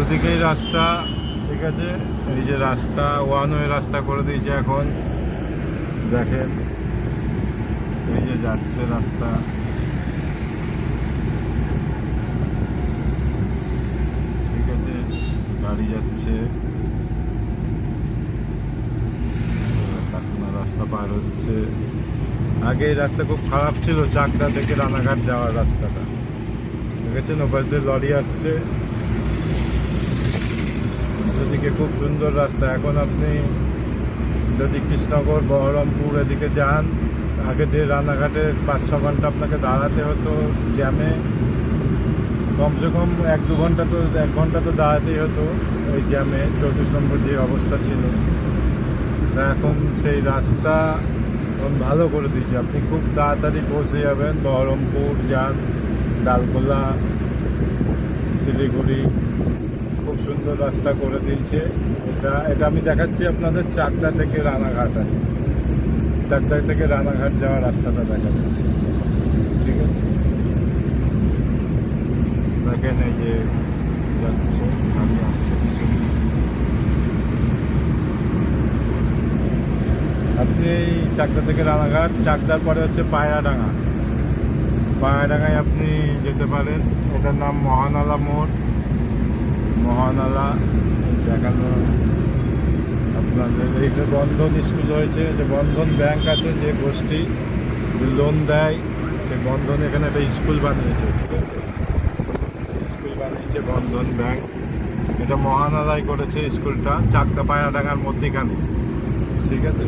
দুদিকেই রাস্তা, ঠিক আছে। এই যে রাস্তা, ওয়ান ওয়ে রাস্তা করে দিয়েছে এখন, দেখেন এই যে যাচ্ছে রাস্তা। ঠিক আছে, গাড়ি যাচ্ছে, রাস্তা পার হচ্ছে। আগে এই রাস্তা খুব খারাপ ছিল, চাকদা থেকে রানাঘাট যাওয়ার রাস্তাটা, দেখেছেন ওপাশ দিয়ে লরি আসছে। এদিকে খুব সুন্দর রাস্তা। এখন আপনি যদি কৃষ্ণনগর, বহরমপুর এদিকে যান, আগে যে রানাঘাটে 5-6 ঘন্টা আপনাকে দাঁড়াতে হতো জ্যামে, কমসে কম 1-2 ঘন্টা তো, 1 ঘন্টা তো দাঁড়াতেই হতো ওই জ্যামে, 34 নম্বর যে অবস্থা ছিল। তা এখন সেই রাস্তা ভালো করে দিয়েছে, আপনি খুব তাড়াতাড়ি পৌঁছে যাবেন। বহরমপুর যান, ডালখোলা, শিলিগুড়ি, খুব সুন্দর রাস্তা করে দিয়েছে। এটা আমি দেখাচ্ছি আপনাদের চাকদা থেকে রানাঘাট, আছে চাকদা থেকে রানাঘাট যাওয়ার রাস্তাটা দেখা যাচ্ছে। ঠিক আছে, দেখেন এই যে যাচ্ছে, গাড়ি আসছে পিছনে। আপনি এই চাকদা থেকে রানাঘাট, চাকদার পরে হচ্ছে পায়রাডাঙ্গা। পায়রাডাঙ্গায় আপনি যেতে পারেন, এটার নাম মহানালা মোড়। মহানালা দেখানো আপনাদের। এইটা বন্ধন স্কুল হয়েছে, যে বন্ধন ব্যাংক আছে, যে গোষ্ঠী লোন দেয়, সে বন্ধন এখানে একটা স্কুল বানিয়েছে। ঠিক আছে, স্কুল বানিয়েছে বন্ধন ব্যাংক। এটা মহানালায় করেছে স্কুলটা, চাকদা পায়রাডাঙ্গার মধ্যেখানে। ঠিক আছে,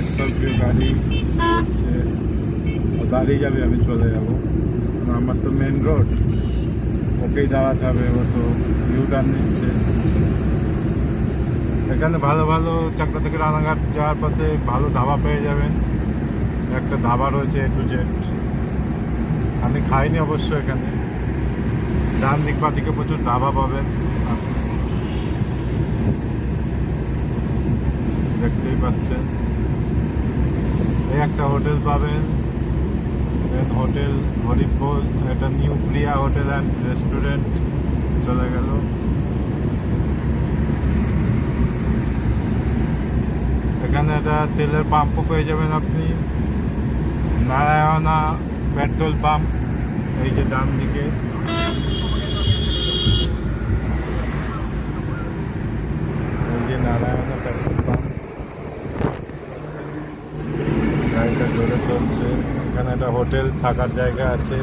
স্করপিও গাড়ি দাঁড়িয়ে যাবে, আমি চলে যাবো, আমার তো মেন রোড, ওকেই দাঁড়াতে হবে। ও তো ইউ টার্ন নিচ্ছে। এখানে ভালো ভালো চাকদা থেকে রানাঘাট যাওয়ার পথে ভালো ধাবা পেয়ে যাবেন। একটা ধাবা রয়েছে A to Z, আমি খাইনি অবশ্য। এখানে ডান দিক বা দিকে প্রচুর ধাবা পাবেন, দেখতেই পাচ্ছেন। এই একটা হোটেল পাবেন, হোটেল হরিপুর, এটা new Priya hotel and restaurant চলে গেল। এখানে একটা তেলের পাম্পও পেয়ে যাবেন আপনি, নারায়ণা পেট্রোল পাম্প, এই যে ডান দিকে। এই যে নারায়ণা পেট্রোল পাম্প, গাড়িটা জোরে চলছে। এখানে একটা হোটেল, থাকার জায়গা আছে।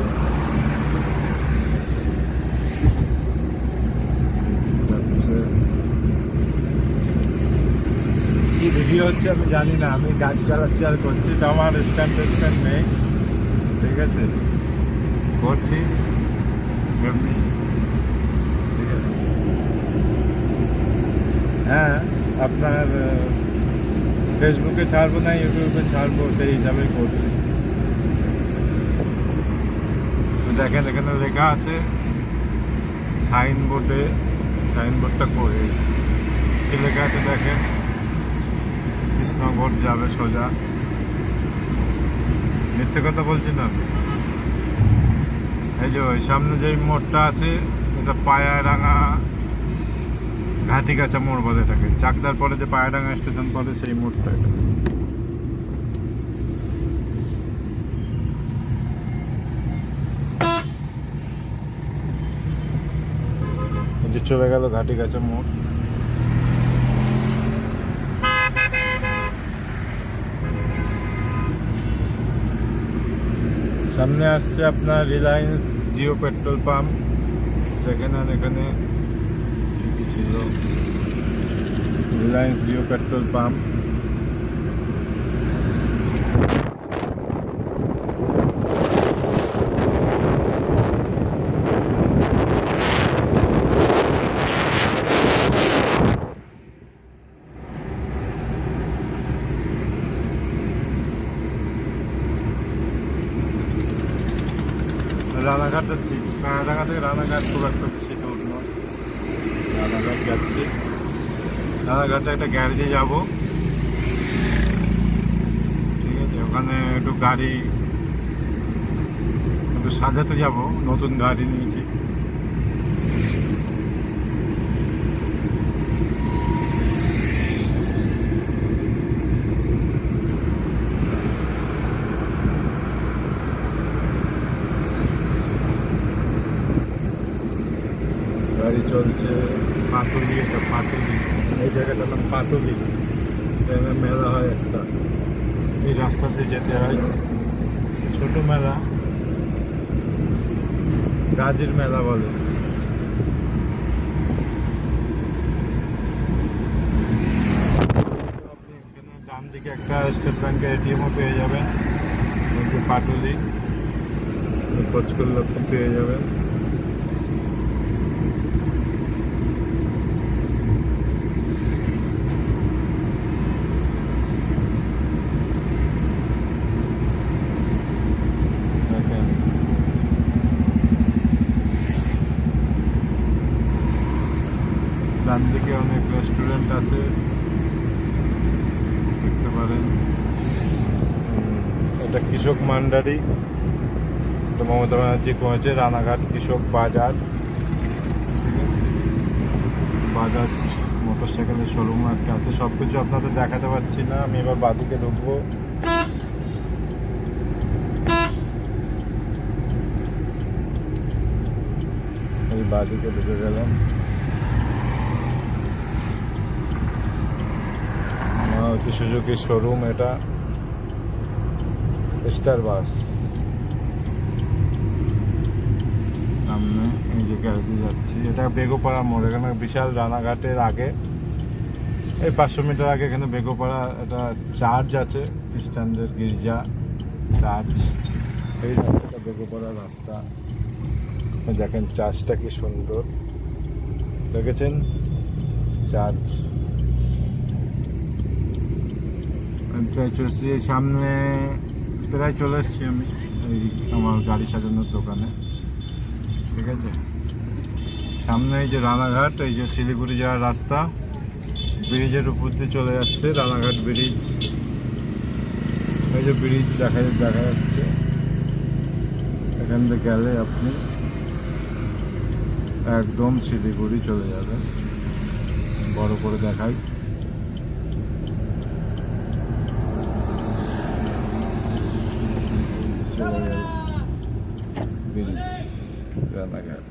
কি ভিডিও হচ্ছে আমি জানি না, আমি গাড়ি চালাচ্ছি আর করছি, তো আমার স্ট্যান্ড নেই। ঠিক আছে, করছি এমনি। ঠিক আছে, হ্যাঁ, আপনার ফেসবুকে ছাড়বো না ইউটিউবে ছাড়বো, সেই হিসাবেই করছি। তো দেখেন এখানে লেখা আছে সাইনবোর্ডে, সাইনবোর্ডটা করে কি লেখা আছে দেখেন, কৃষ্ণনগর যাবে সোজা। মিথ্যে কথা বলছি না। এই যে ওই সামনে যে মোড়টা আছে, এটা পায়রাডাঙ্গা ঘাটিগাছা মোড় বলে এটাকে। চাকদার পরে যে পায়রাডাঙ্গা স্টেশন পড়ে, সেই মোড়টা এটা। যে চলে গেল ঘাটিগাছা মোড়। সামনে আসছে আপনার রিলায়েন্স জিও পেট্রোল পাম্প, দেখেন। আর এখানে ঠিকই ছিল, রিলায়েন্স জিও পেট্রোল পাম্প। রানাঘাট যাচ্ছি, পায়রাডাঙ্গা থেকে রানাঘাট খুব একটা বেশি দূর নয়। রানাঘাট যাচ্ছি, রানাঘাটে একটা গ্যারেজে যাব। ঠিক আছে, ওখানে একটু গাড়ি একটু সাজাতে যাব, নতুন গাড়ি নিয়েছি। গাড়ি চলছে পাতুলি, এটা পাতুলি, এই জায়গাটার নাম পাতুলি। এখানে মেলা হয় একটা, এই রাস্তাতে যেতে হয়, ছোট মেলা, গাজীর মেলা বলে। আপনি এখানে ডান দিকে একটা স্টেট ব্যাংকের এটিএমও পেয়ে যাবেন, পাটুলি খোঁজ করলে আপনি পেয়ে যাবেন। দেখেন ডান দিকে অনেক রেস্টুরেন্ট আছে, দেখতে পারেন। এটা কৃষক মান্ডারি, এটা মমতা ব্যানার্জি করেছে, রানাঘাট কৃষক বাজার। বাজাজ মোটরসাইকেলের শোরুম একটা আছে। সব কিছু আপনাদের দেখাতে পারছি না, আমি এবার বাদিকে ঢুকবো। এই বাদিকে ঢুকে গেলাম। হচ্ছে সুজুকির শোরুম, এটা স্টার বাস। সামনে এই যে গাড়ি দিয়ে যাচ্ছি, এটা বেগোপাড়া মোড়। এখানে বিশাল রানাঘাটের আগে, এই 500 মিটার আগে এখানে বেগোপাড়া একটা চার্চ আছে, খ্রিস্টানদের গির্জা চার্চ। এই রাস্তাটা বেগোপাড়া রাস্তা। দেখেন চার্চটা কি সুন্দর, দেখেছেন চার্চ। এই সামনে প্রায় চলে এসেছি আমি, এই আমার গাড়ি সাজানোর দোকানে। ঠিক আছে, সামনে এই যে রানাঘাট, এই যে শিলিগুড়ি যাওয়ার রাস্তা, ব্রিজের উপর দিয়ে চলে যাচ্ছে রানাঘাট ব্রিজ। এই যে ব্রিজ দেখা যাচ্ছে, এখান থেকে গেলে আপনি একদম শিলিগুড়ি চলে যাবেন। বড় করে দেখাই, চলে যাবে ব্রিজ রানাঘাট।